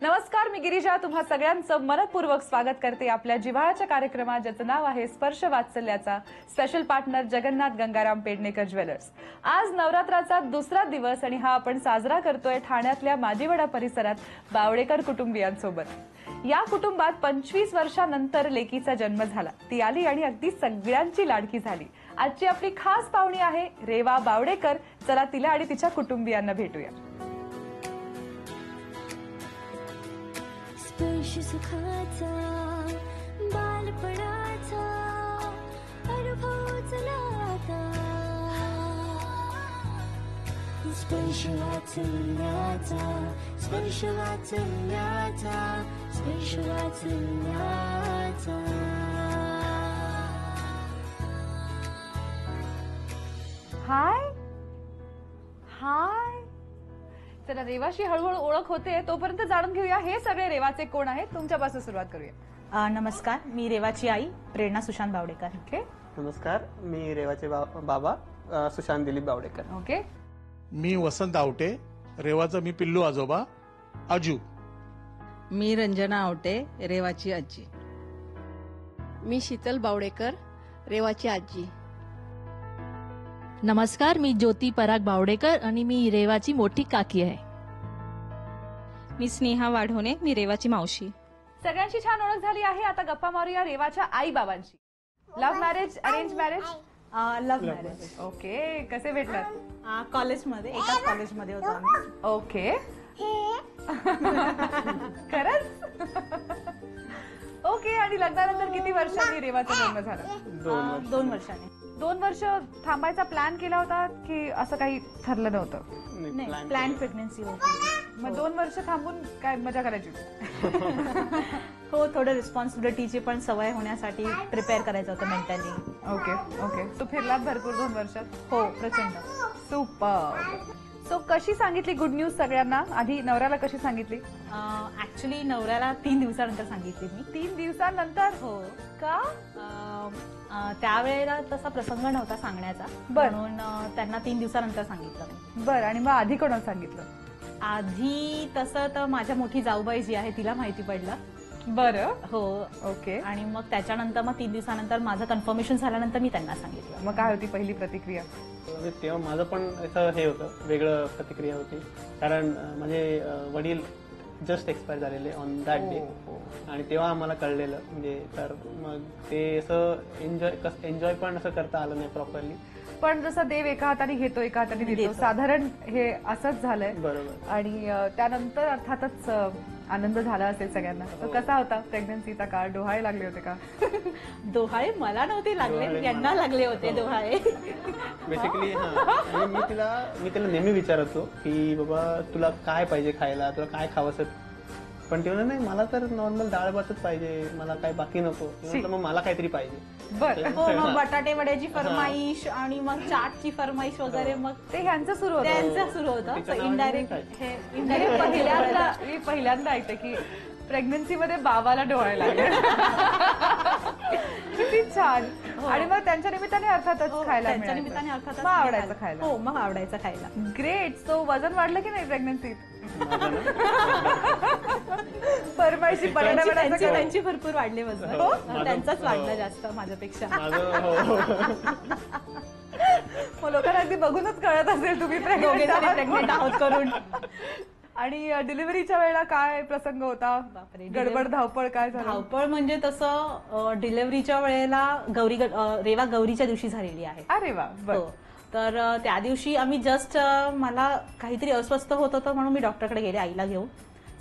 नमस्कार, मी गिरिजा तुम्हा सगळ्यांचं मनपूर्वक स्वागत करते आपल्या जिव्हाळ्याच्या कार्यक्रमात, ज्याचं नाव आहे Sparsh Vatsalyacha. Special partner Jagannath Gangaram Pednekar jewellers. आज नवरात्राचा दुसरा दिवस आणि हा आपण साजरा करतोय ठाण्यातल्या माजिवडा परिसरात बावडेकर कुटुंबियांसोबत. या कुटुंबात 25 वर्षांनंतर लेकीचा जन्म झाला. ती आली आणि अगदी सगळ्यांची लाडकी झाली. आजची आपली खास पाहुणी आहे रेवा बावडेकर. चला तिला आणि तिच्या कुटुंबियांना भेटूया. स्पर्श सुखाचा बालपणाचा अनुभव चला आता. स्पर्श वात्सल्याचा, स्पर्श वात्सल्याचा, स्पर्श वात्सल्याचा. हाय हाय. चला, रेवाशी हळूहळू ओळख होते, तोपर्यंत जाणून घेऊया हे सगळे रेवाचे कोण आहेत. तुमच्यापासून सुरुवात करूया. नमस्कार, मी रेवाची आई प्रेरणा सुशांत बावडेकर. ओके नमस्कार, मी रेवाचे बाबा सुशांत दिलीप बावडेकर. ओके. मी वसंत आवटे, रेवाचा मी पिल्लू आजोबा आजू. मी रंजना आवटे, रेवाची आजी. मी शीतल बावडेकर, रेवाची आजी. नमस्कार, मी ज्योती पराग बावडेकर आणि मी रेवाची मोठी काकी आहे. मी स्नेहा वाढवणे, मी रेवाची मावशी. सगळ्यांची छान ओळख झाली आहे. आता गप्पा मारूया रेवाच्या आई बाबांची. Love marriage, arrange marriage? Love marriage. Okay. कसे भेटलात? कॉलेजमध्ये, एकाच कॉलेजमध्ये होतो आम्ही. ओके. खरंच? ओके. आणि लग्नानंतर किती वर्षांनी रेवाचा जन्म झाला? 2 वर्षांनी. 2 वर्ष थांबायचा प्लॅन केला होता की असं काही ठरलं नव्हतं? नाही, प्लॅन प्रेग्नन्सी होती. मग 2 वर्ष थांबून काय मजा करायची? हो, थोडं रिस्पॉन्सिबिलिटीची पण सवय होण्यासाठी प्रिपेअर करायचं होतं मेंटली. Okay okay. तू फिरलात भरपूर 2 वर्षात? हो, प्रचंड. सुपर. सो कशी सांगितली गुड न्यूज सगळ्यांना? आधी नवऱ्याला कशी सांगितली? ऍक्च्युली नवऱ्याला 3 दिवसानंतर सांगितली मी. 3 दिवसांनंतर? हो. का? त्यावेळेला तसा प्रसंग नव्हता सांगण्याचा, म्हणून त्यांना 3 दिवसानंतर सांगितलं मी. बरं. आणि मग आधी कोणाला सांगितलं? आधी तसं तर माझ्या मोठी जाऊबाई जी आहे तिला माहिती पडलं. बरं. हो. ओके. आणि मग त्याच्यानंतर मग 3 दिवसानंतर माझं कन्फर्मेशन झाल्यानंतर मी त्यांना सांगितलं. मग काय होती पहिली प्रतिक्रिया? तेव्हा माझं पण असं हे होतं, वेगळं प्रतिक्रिया होती. कारण माझे वडील जस्ट एक्सपायर झालेले ऑन दॅट डे. आणि तेव्हा आम्हाला कळलेलं, म्हणजे तर मग ते असं एन्जॉय पण असं करता आलं नाही प्रॉपरली. पण जसं देव एका हाताने घेतो एका हाताने देतो, साधारण हे असंच झालंय. बरोबर. आणि त्यानंतर अर्थातच आनंद झाला असेल सगळ्यांना. तो कसा होता प्रेग्नन्सीचा काळ? डोहाळे लागले होते का? डोहाळे मला नव्हते लागले, यांना लागले होते डोहाळे. बेसिकली हा. मी तिला नेहमी विचारतो की बाबा तुला काय पाहिजे खायला, तुला काय खावंसं. पण ती म्हणत नाही, मला तर नॉर्मल डाळ भातच पाहिजे, मला काय बाकी नको. मग मला काहीतरी पाहिजे. बरं. हो, मग बटाटे वड्याची फरमाईश आणि मग चाटची फरमाईश वगैरे, मग ते ह्यांचं सुरू होतं. त्यांचं सुरू होतं. इनडायरेक्ट मी पहिल्यांदा ऐकते की प्रेग्नन्सी मध्ये बाबाला डोहाळे लागले. किती छान. आणि मग त्यांच्या निमित्ताने अर्थातच खायला त्यांच्या निमित्ताने अर्थातच मग आवडायचं खायला. हो, मग आवडायचं खायला. ग्रेट. सो वजन वाढलं की नाही प्रेग्नन्सीत? फरमाईशी त्यांची भरपूर वाढले वजन. त्यांचाच वाढलं जास्त माझ्यापेक्षा. मग लोकांना अगदी बघूनच कळत असेल तुम्ही प्रेग्नेंट आहोत करून. आणि डिलिव्हरीच्या वेळेला काय प्रसंग होता? गडबड धावपळ काय झालं? धावपळ म्हणजे तसं डिलिव्हरीच्या वेळेला रेवा गौरीच्या दिवशी झालेली आहे. अरे वा. बरं. तर त्या दिवशी आम्ही जस्ट मला काहीतरी अस्वस्थ होत होतं म्हणून मी डॉक्टरकडे गेले आईला घेऊन.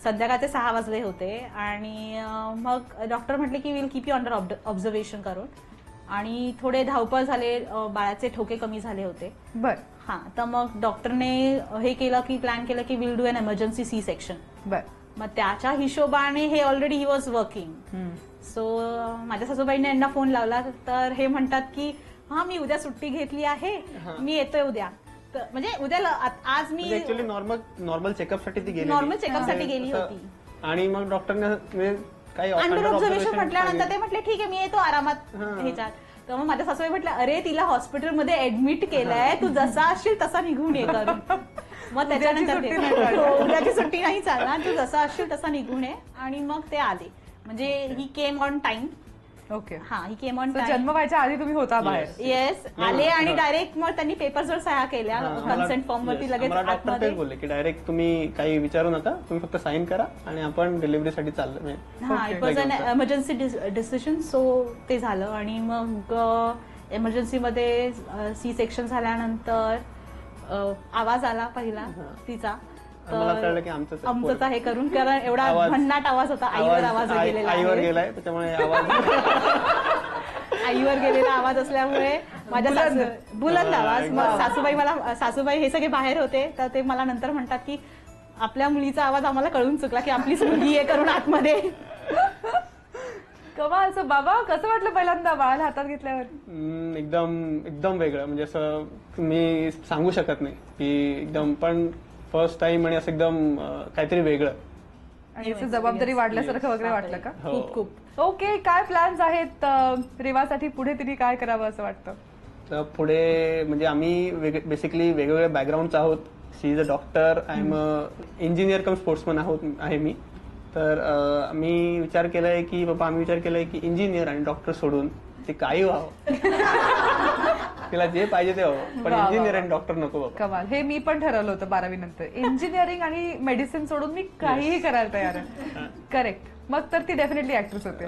संध्याकाळचे 6 वाजले होते आणि मग डॉक्टर म्हटले की will keep you under observation करून. आणि थोडे धावपळ झाले, बाळाचे ठोके कमी झाले होते. बरं. हा, तर मग डॉक्टरने हे केलं की प्लॅन केलं की will do an emergency C section. बरं. मग त्याच्या हिशोबाने हे already he was working. So माझ्या सासूबाईंनी यांना फोन लावला, तर हे म्हणतात की हा मी उद्या सुट्टी घेतली आहे, मी येतोय उद्या. म्हणजे उद्या आज मी ऍक्च्युअली नॉर्मल चेकअपसाठी ती गेली, नॉर्मल चेकअपसाठी गेली होती. आणि मग डॉक्टरने काही अंडर ऑब्झर्वेशन म्हटल्यानंतर ते म्हटले ठीक आहे मी येतो आरामात ह्याच्यात. तर मग माझ्या सासूबाई म्हटलं अरे तिला हॉस्पिटलमध्ये ऍडमिट केलंय, तू जसा असशील तसा निघून ये करून. मग त्याच्यानंतर सुट्टी ते- नाही चालणार. हो, उद्याची सुट्टी नाही चालणार, तू जसा असशील तसा निघून ये. आणि मग ते आले, म्हणजे ही केम ऑन टाइम. ओके. हा, ही केम ऑन So, टाइम. जन्म व्हायच्या आधी तुम्ही होता बाहेर. येस, आले आणि डायरेक्ट मग त्यांनी पेपर्सवर सह्या केल्या कन्सेंट फॉर्म वरती लगेच मला डॉक्टर आतमध्ये. तेच बोलले की डायरेक्ट तुम्ही काही विचारू नका, तुम्ही फक्त साईन करा आणि आपण डिलिव्हरीसाठी चाललो. हा, it was an emergency decision. So ते झालं. आणि मग एमर्जन्सीमध्ये सी सेक्शन झाल्यानंतर आवाज आला पहिला तिचा. मला कळलं की आमचंच हे करून, कारण एवढा आवाज- भन्नाट आवाज होता. आईवर आवाज गेलेला आईवर आहे. गेलाय, त्याच्यामुळे आवाज आईवर गेलेला आवाज असल्यामुळे माझ्या बुलंद आवाज. मग सासूबाई हे सगळे बाहेर होते, तर ते मला नंतर म्हणतात की आपल्या मुलीचा आवाज आम्हाला कळून चुकला की आपलीच मुलगी आहे करून आतमध्ये. कमाल. So, बाबा कसं वाटलं पहिल्यांदा बाळाला हातात घेतल्यावर? एकदम वेगळं, म्हणजे असं मी सांगू शकत नाही की एकदम, पण फर्स्ट टाइम आणि असं एकदम काहीतरी वेगळं. आणि असं जबाबदारी वाढल्यासारखं वगैरे वाटलं का? हो. खूप. ओके. काय प्लॅन्स आहेत रेवासाठी पुढे? तिने काय करावं असं वाटतं? तर पुढे म्हणजे आम्ही बेसिकली वेगवेगळ्या बॅकग्राऊंडचा आहोत. She is a doctor, I am engineer cum sportsman आहे मी. तर आम्ही विचार केलाय की आम्ही विचार केलाय की इंजिनियर आणि डॉक्टर सोडून ते काही व्हावं. तिला जे पाहिजे ते हवं, पण इंजिनियर आणि डॉक्टर नको बाबा. कमाल. हे मी पण ठरवलं होतं 12वी नंतर. इंजिनिअरिंग आणि मेडिसिन सोडून मी काहीही करायला तयार आहे. करेक्ट. मग तर ती डेफिनेटली ऍक्ट्रेस होते.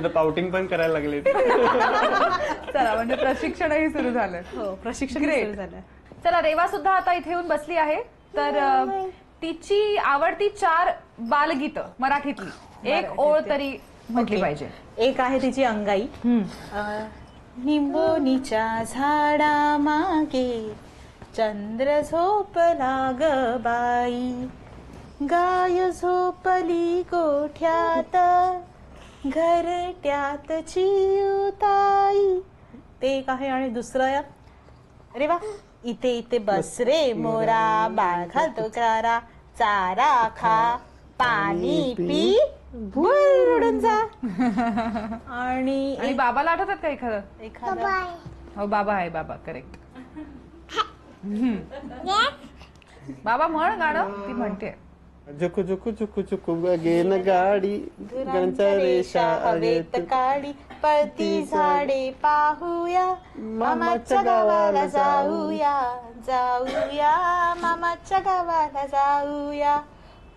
पाउटिंग पण करायला लागले. चला, म्हणजे प्रशिक्षणही सुरू झालं. हो, प्रशिक्षण Great. सुरू झालं. चला, रेवा सुद्धा आता इथे येऊन बसली आहे. तर तिची आवडती 4 बालगीतं मराठीतली एक ओळ तरी म्हटली पाहिजे. एक आहे तिची अंगाई. निंबोनीच्या झाडा मागे चंद्र झोपला ग बाई, गाय झोपली गोठ्यात घरट्यात चिऊताई. ते एक आहे. आणि दुसरं, अरे वा, इथे इथे बस रे मोरा, बाळ घालतो चारा, चारा खा पाणी पी, भूर उडून जा. आणि बाबाला आठवतात का एखादं? एखादं हो, बाबा आहे. बाबा करेक्ट. बाबा म्हण गाणं. ती म्हणते. झुकू झुकू झुकू झुकू गेन गाडी, गगनच्या रेषा हवेत काढी, पळती झाडे पाहूया, मामाच्या गावाला जाऊया, जाऊया मामाच्या गावाला जाऊया.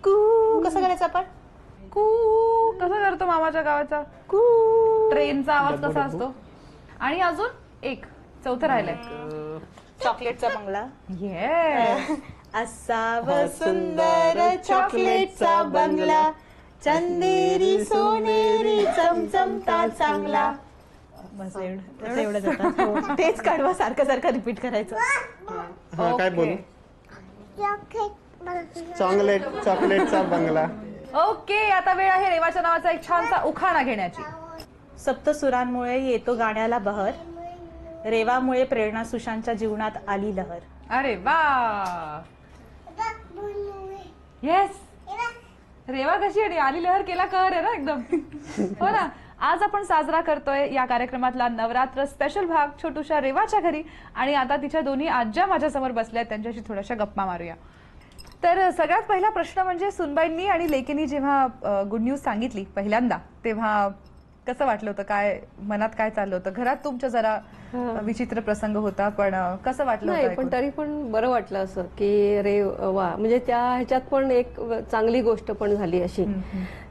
कू कसं करायचं आपण? कू कसं करतो मामाच्या गावाचा? कू. ट्रेनचा आवाज कसा असतो? आणि अजून एक चौथं राहिलंय. चॉकलेटचा बंगला. ये असावं सुंदर चॉकलेटचा बंगला, चंदेरी सोनेरी चमचमता चांगला. बस एवढं जातं. तेच काढवा, सारखं सारखं रिपीट करायचं. काय बोलू? चॉकलेटचा बंगला. ओके. आता वेळ आहे रेवाच्या नावाचा एक छानसा उखाणा घेण्याची. सप्तसुरांमुळे येतो गाण्याला बहर, रेवामुळे प्रेरणा सुशांतच्या जीवनात आली लहर. अरे वा. येस. रेवा कशी आणि आली लहर केला कहर आहे ना एकदम. हो ना. आज आपण साजरा करतोय या कार्यक्रमातला नवरात्र स्पेशल भाग छोटूशा रेवाच्या घरी. आणि आता तिच्या दोन्ही आज्या माझ्या समोर बसल्या, त्यांच्याशी थोड्याशा गप्पा मारूया. तर सगळ्यात पहिला प्रश्न म्हणजे सुनबाईंनी आणि लेकीनी जेव्हा गुड न्यूज सांगितली पहिल्यांदा, तेव्हा कसं वाटलं होतं? काय मनात काय चाललं होतं? घरात तुमच्या जरा विचित्र प्रसंग होता, पण कसं वाटलं नाही, होतं पण ऐकून? तरी पण बरं वाटलं असं की रे वा, म्हणजे त्या ह्याच्यात पण एक चांगली गोष्ट पण झाली अशी.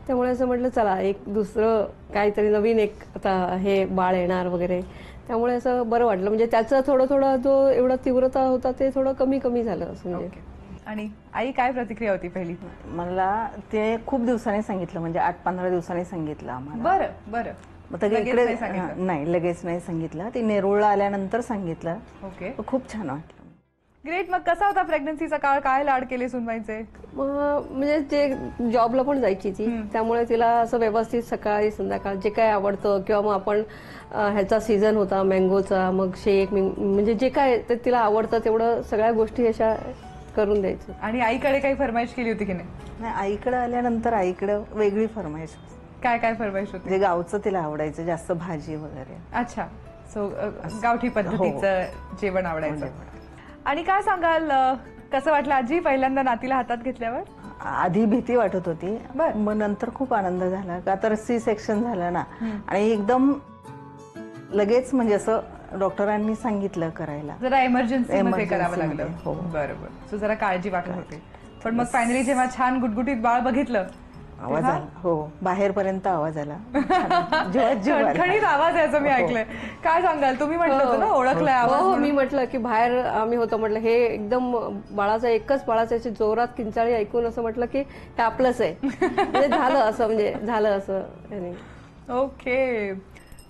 त्यामुळे असं म्हटलं चला एक दुसरं काहीतरी नवीन एक आता हे बाळ येणार वगैरे, त्यामुळे असं बरं वाटलं. म्हणजे त्याचं थोडं थोडं जो एवढा तीव्रता होता ते थोडं कमी कमी झालं असं. म्हणजे आणि आई काय प्रतिक्रिया होती पहिली? मला ते खूप दिवसांनी सांगितलं, म्हणजे 8-15 दिवसांनी सांगितलं आम्हाला. बरं बरं. मग तर लगेच इकडे नाही सांगितलं? नाही, लगेच नाही सांगितलं. ते नेरुळला आल्यानंतर सांगितलं. ओके. खूप छान वाटलं. ग्रेट. मग कसा होता प्रेग्नन्सीचा काळ? काय लाड केले सुनबाईंचे? म्हणजे ते जॉबला पण जायची ती, त्यामुळे तिला असं व्यवस्थित सकाळी संध्याकाळ जे काय आवडतं, किंवा मग आपण ह्याचा सीझन होता मँगोचा, मग शेक, म्हणजे जे काय ते तिला आवडतं तेवढं सगळ्या गोष्टी अशा करून द्यायचं. आणि आईकडे काही फरमाईश केली होती की नाही? नाही, आईकडे आल्यानंतर आईकडे वेगळी फरमाईश. काय काय फरमाईश होती? जे गावचं तिला आवडायचं, जास्त भाजी वगैरे. अच्छा. सो गावठी पद्धतीचं जेवण आवडायचं. आणि काय सांगाल कसं वाटलं आजी पहिल्यांदा नातीला हातात घेतल्यावर? आधी भीती वाटत होती, बर. मग नंतर खूप आनंद झाला का तर सी सेक्शन झालं ना, आणि एकदम लगेच म्हणजे असं डॉक्टरांनी सांगितलं करायला. जरा इमर्जन्सी मध्ये करावं Emergency लागलं. मध्ये, हो. बरोबर. सो जरा काळजी वाटत होती. पण मग फायनली जेव्हा छान गुटगुटीत बाळ बघितलं आवाज आला, हो, बाहेरपर्यंत आवाज आला. जेव्हा जीव आला. खणखणीत आवाज यायचा मी ऐकलंय. काय सांगाल? तुम्ही म्हटलं होतं ना ओळखलंय आवाज हो, म्हणून. मी म्हटलं की बाहेर आम्ही होतो, म्हटलं हे एकदम एकच बाळाचं अशी जोरात किंचाळी ऐकून असं म्हटलं की हे आपलंच आहे. म्हणजे झालं असं याने. ओके.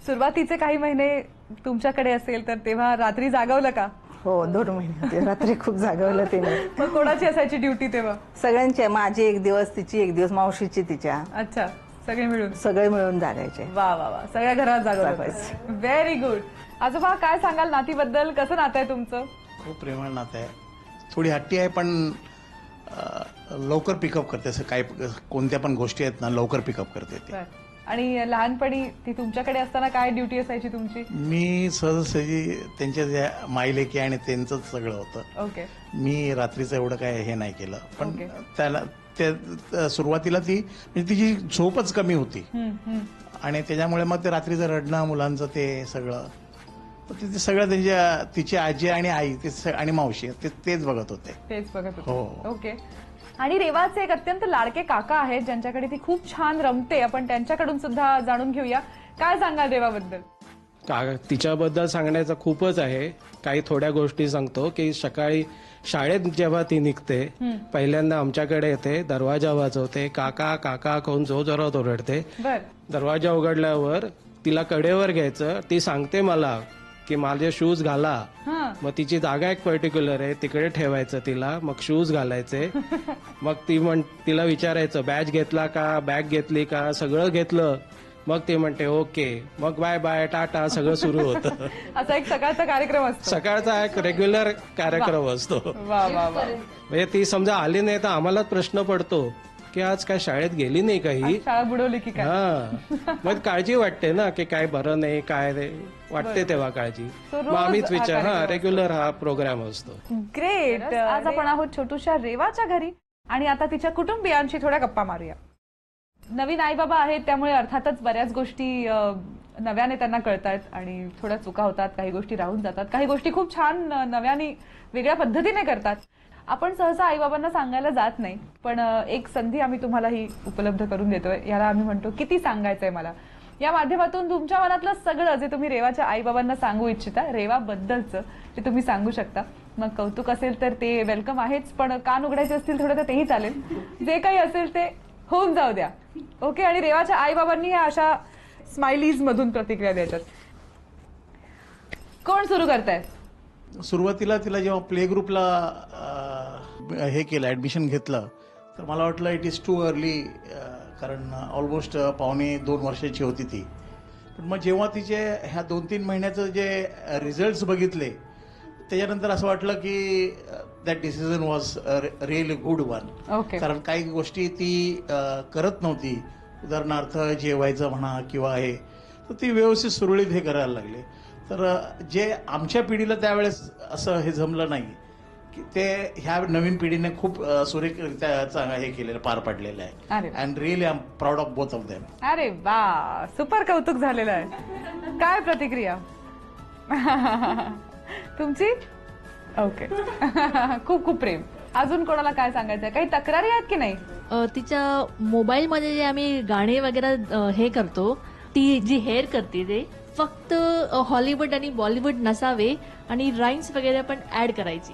सुरुवातीचे काही महिने तुमच्याकडे असेल तर तेव्हा रात्री जागवलं का? हो, 2 महिने होते. रात्री खूप जागवलं तिने. मग कोणाची असायची ड्युटी तेव्हा? सगळ्यांची, माझी 1 दिवस, तिची 1 दिवस, मावशीची तिच्या, अच्छा, सगळे मिळून. सगळे मिळून जागायचे. वा वा वा, सगळ्या घरात जागवलं. Very good. आजोबा काय सांगाल नातीबद्दल? कसं नातं आहे तुमचं? खूप प्रेमळ नातं आहे. थोडी हट्टी आहे पण लवकर पिकअप करते. असं काय कोणत्या पण गोष्टी आहेत ना लवकर पिकअप करते ती. आणि लहानपणी ती तुमच्याकडे असताना काय ड्युटी असायची तुमची? मी सहजासहजी त्यांच्या ज्या मायलेकी आणि त्यांचं सगळं होतं. ओके. मी रात्रीचं एवढं काय हे नाही केलं, पण ओके. त्या सुरुवातीला ती म्हणजे तिची झोपच कमी होती आणि त्याच्यामुळे मग ते रात्रीचं रडणं मुलांचं ते सगळं ते सगळं तिची आजी आणि आई आणि मावशी तेच बघत होते. तेच बघत होते. हो. ओके. आणि रेवाचे एक अत्यंत लाडके काका आहेत ज्यांच्याकडे ती खूप छान रमते. आपण त्यांच्याकडून सुद्धा जाणून घेऊया. काय सांगाल रेवाबद्दल? तिच्याबद्दल सांगण्याचं खूपच आहे. काही थोड्या गोष्टी सांगतो की सकाळी शाळेत जेव्हा ती निघते पहिल्यांदा आमच्याकडे येते, दरवाजा वाजवते, काका काका कोण जो जोरात ओरडते. दरवाजा उघडल्यावर तिला कडेवर घ्यायचं, ती सांगते मला की माझे शूज घाला. मग तिची जागा एक पर्टिक्युलर आहे, तिकडे ठेवायचं तिला, मग शूज घालायचे. मग तिला विचारायचं बॅग घेतला का, बॅग घेतली का, सगळं घेतलं. मग ती म्हणते ओके, मग बाय बाय टाटा सगळं सुरू होतं. असा एक सकाळचा कार्यक्रम असतो. सकाळचा एक रेग्युलर कार्यक्रम असतो. वा वा वा. म्हणजे ती समजा आली नाही तर आम्हालाच प्रश्न पडतो की आज काय शाळेत गेली नाही काही, शाळा बुडवली की काय. हा, मग काळजी वाटते ना की काय बरं नाही काय वाटते तेव्हा काळजी. मग आम्हीच विचार, हा रेग्युलर हा प्रोग्राम असतो. ग्रेट. आज आपण आहोत छोटूशा रेवाच्या घरी आणि आता तिच्या कुटुंबियांशी थोड्या गप्पा मारूया. नवीन आई बाबा आहेत त्यामुळे अर्थातच बऱ्याच गोष्टी नव्याने त्यांना कळतात आणि थोड्या चुका होतात, काही गोष्टी राहून जातात, काही गोष्टी खूप छान नव्याने वेगळ्या पद्धतीने करतात. आपण सहसा आईबाबांना सांगायला जात नाही, पण एक संधी आम्ही तुम्हाला ही उपलब्ध करून देतोय. याला आम्ही म्हणतो किती सांगायचंय मला. या माध्यमातून तुमच्या मनातलं सगळं जे तुम्ही रेवाच्या आईबाबांना सांगू इच्छिता, रेवाबद्दलचं ते तुम्ही सांगू शकता. मग कौतुक असेल तर ते वेलकम आहेच, पण कान उघडायचे असतील थोडं तर तेही चालेल. जे काही असेल ते होऊन जाऊ द्या. ओके. आणि रेवाच्या आईबाबांनी या अशा स्माइलीज मधून प्रतिक्रिया द्यायच्यात. कोण सुरू करताय? सुरुवातीला तिला जेव्हा प्ले ग्रुपला हे केलं, ऍडमिशन घेतलं, तर मला वाटलं इट इज टू अर्ली, कारण ऑलमोस्ट 2.25 वर्षाची होती ती. पण मग जेव्हा तिचे ह्या 2-3 महिन्याचं जे रिझल्ट्स बघितले त्याच्यानंतर असं वाटलं की that decision was really good one. कारण काही गोष्टी ती करत नव्हती, उदाहरणार्थ जेवायचं म्हणा किंवा हे, तर ती व्यवस्थित सुरळीत हे करायला लागले. तर जे आमच्या पिढीला त्यावेळेस असं हे जमलं नाही की ते ह्या नवीन पिढीने खूप सुरेखरित्या हे केलेलं, पार पडलेलं आहे. And really I am proud of both of them. अरे वा, सुपर कौतुक झालेलं आहे. काय प्रतिक्रिया तुमची? ओके. खूप खूप प्रेम. अजून कोणाला काय सांगायचं? काही तक्रारी आहेत की नाही? तिच्या मोबाईलमध्ये जे आम्ही गाणे वगैरे हे करतो, ती जी हेअर करते ते फक्त हॉलिवूड आणि बॉलिवूड नसावे आणि राईम्स वगैरे पण ऍड करायची.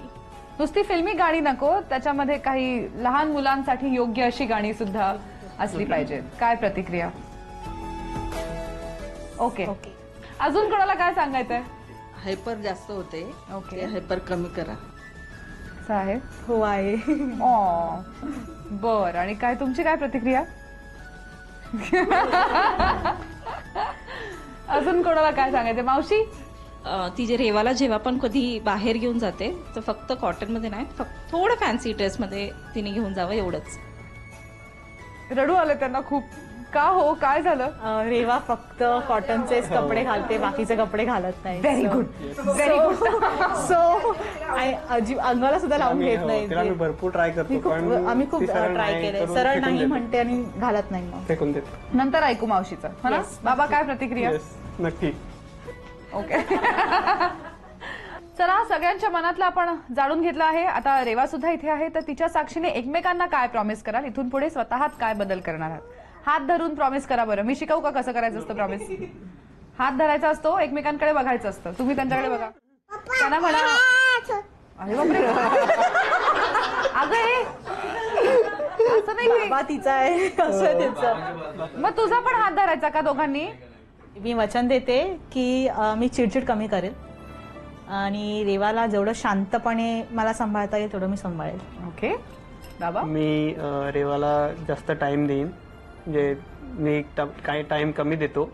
नुसती फिल्मी गाणी नको, त्याच्यामध्ये काही लहान मुलांसाठी योग्य अशी गाणी सुद्धा असली पाहिजेत. काय प्रतिक्रिया? ओके. अजून कोणाला काय सांगायचंय? हायपर जास्त होते, ओके, हायपर कमी करा. आहे? हो आहे. बर. आणि काय तुमची काय प्रतिक्रिया? अजून कोणाला काय सांगायचं? मावशी? ती जे रेवाला जेव्हा पण कधी बाहेर घेऊन जाते तर फक्त कॉटन मध्ये नाही, फक्त थोडं फॅन्सी ड्रेस मध्ये तिने घेऊन जावं एवढंच. रडू आलं त्यांना खूप. का हो, काय झालं? रेवा फक्त कॉटनचेच कपडे घालते, बाकीचे कपडे घालत नाही. Very good, very good. So अंगाला सुद्धा लावून घेत नाही. तिला मी भरपूर ट्राय करतो, पण आम्ही खूप ती सरळ ट्राय नाही केले. करून सरळ फेकून नाही देते. म्हणते आणि घालत नाही मग. फेकून देते. नंतर ऐकू मावशीचं, हो ना? बाबा काय प्रतिक्रिया? Yes, नक्की. ओके. चला, सगळ्यांच्या मनातलं आपण जाणून घेतलं आहे. आता रेवा सुद्धा इथे आहे, तर तिच्या साक्षीने एकमेकांना काय प्रॉमिस कराल? इथून पुढे स्वतःत काय बदल करणार आहात? हात धरून प्रॉमिस करा बरं. मी शिकवू का कसं करायचं असतं प्रॉमिस? हात धरायचा असतो, एकमेकांकडे बघायचं असतं. तुम्ही त्यांच्याकडे बघा, त्यांना म्हणा. अरे बापरे. अगं हे असं नाही. बाबा तिचा आहे असं त्याचं. मग तुझा पण हात धरायचा का दोघांनी? मी वचन देते की मी चिडचिड कमी करेल आणि रेवाला जेवढं शांतपणे मला सांभाळता येईल तेवढं मी सांभाळेल. ओके बाबा. मी रेवाला जास्त टाइम देईन. म्हणजे मी काही टाइम कमी देतो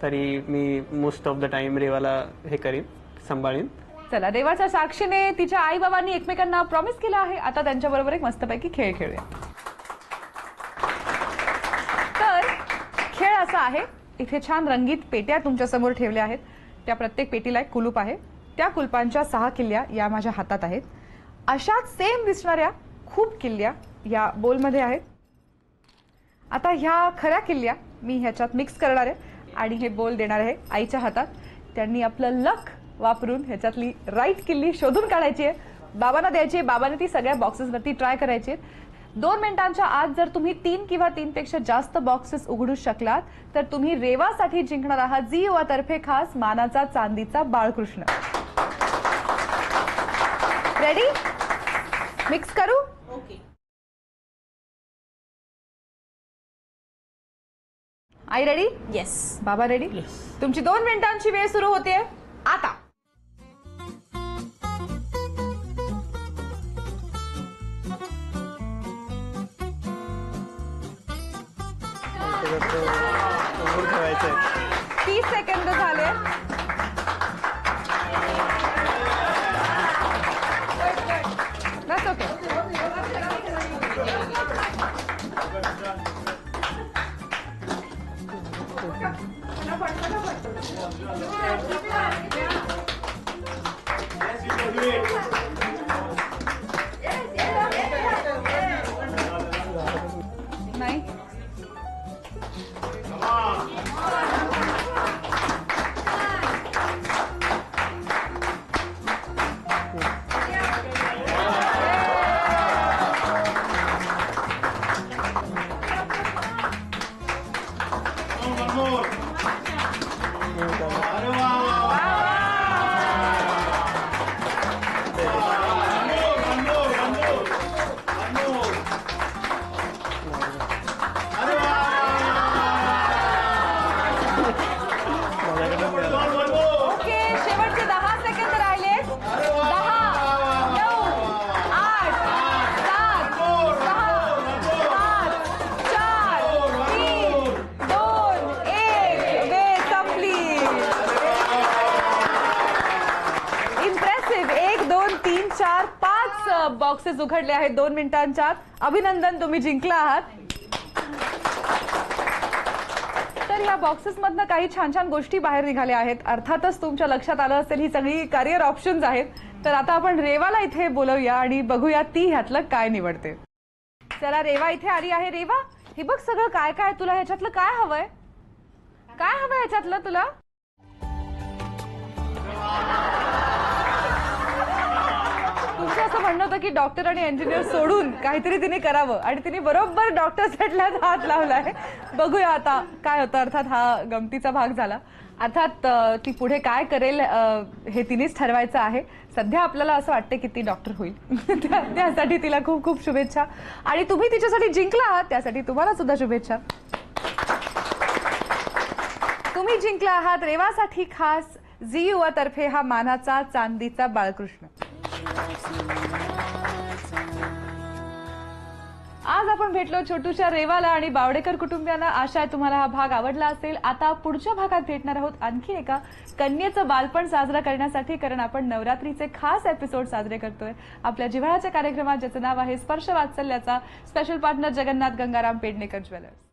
तरी मी मोस्ट ऑफ द टाइम रेवाला हे करीन, सांभाळीन. चला, रेवाच्या साक्षीने तिच्या आई बाबांनी एकमेकांना प्रॉमिस केलं आहे. आता त्यांच्याबरोबर एक मस्तपैकी खेळ खेळूया. तर खेळ असा आहे, इथे छान रंगीत पेट्या तुमच्या समोर ठेवल्या आहेत. त्या प्रत्येक पेटीला एक कुलूप आहे. त्या कुलपांच्या 6 किल्ल्या या माझ्या हातात आहेत. अशाच सेम दिसणाऱ्या खूप किल्ल्या या बोलमध्ये आहेत. आता ह्या खऱ्या किल्ल्या मी ह्याच्यात मिक्स करणार आहे आणि हे बोल देणार आहे आईच्या हातात. त्यांनी आपलं लक वापरून ह्याच्यातली राईट किल्ली शोधून काढायची आहे, बाबांना द्यायची आहे. बाबांनी ती सगळ्या बॉक्सेसवरती ट्राय करायची आहे. 2 मिनिटांच्या आत जर तुम्ही 3 किंवा 3 पेक्षा जास्त बॉक्सेस उघडू शकलात तर तुम्ही रेवासाठी जिंकणार आहात झी युवा तर्फे खास मानाचा चांदीचा बाळकृष्ण. रेडी? मिक्स करू? ओके. I ready? येस. बाबा रेडी? तुमची 2 मिनिटांची वेळ सुरू होते आता. ठेवायचंय. 30 सेकंद झाले. बस ओके. नाही. ओके, शेवटचे 10 सेकंद राहिले. 10, 9, 8, 7, 6, 5, 4, 3, 2, 1. वेळ संपली. इम्प्रेसिव्ह. 1, 2, 3, 4, 5 बॉक्सेस उघडले आहेत 2 मिनिटांच्या आत. अभिनंदन, तुम्ही जिंकला आहात. तर या बॉक्सेस मधनं काही छान छान गोष्टी बाहेर निघाल्या आहेत. अर्थातच तुमच्या लक्षात आलं असेल ही सगळी करिअर ऑप्शन्स आहेत. तर आता आपण रेवाला इथे बोलवूया आणि बघूया ती ह्यातलं काय निवडते. चला, रेवा इथे आली आहे. रेवा, हे बघ सगळं काय काय, तुला ह्याच्यातलं काय हवंय? काय हवंय ह्याच्यातलं तुला? तुमचं असं म्हणणं होतं की डॉक्टर आणि इंजिनियर सोडून काहीतरी तिने करावं आणि तिने बरोबर डॉक्टर सेटला हात लावलाय. बघूया आता काय होतं. अर्थात हा गमतीचा भाग झाला. अर्थात ती पुढे काय करेल हे तिनेच ठरवायचं आहे. सध्या आपल्याला असं वाटतं की ती डॉक्टर होईल. त्यासाठी तिला खूप खूप शुभेच्छा. आणि तुम्ही तिच्यासाठी जिंकला आहात त्यासाठी तुम्हाला सुद्धा शुभेच्छा. तुम्ही जिंकला आहात रेवासाठी खास झी युवा तर्फे हा मानाचा चांदीचा बाळकृष्ण. आज आपण भेटलो छोटूच्या रेवाला आणि बावडेकर कुटुंबियांना. आशा आहे तुम्हाला हा भाग आवडला असेल. आता पुढच्या भागात भेटणार आहोत आणखी एका कन्येचं बालपण साजरा करण्यासाठी, कारण आपण नवरात्रीचे खास एपिसोड साजरे करतोय आपल्या जिव्हाळ्याच्या कार्यक्रमात, ज्याचं नाव आहे Sparsh Vatsalyacha. Special partner Jagannath Gangaram Pednekar jewellers.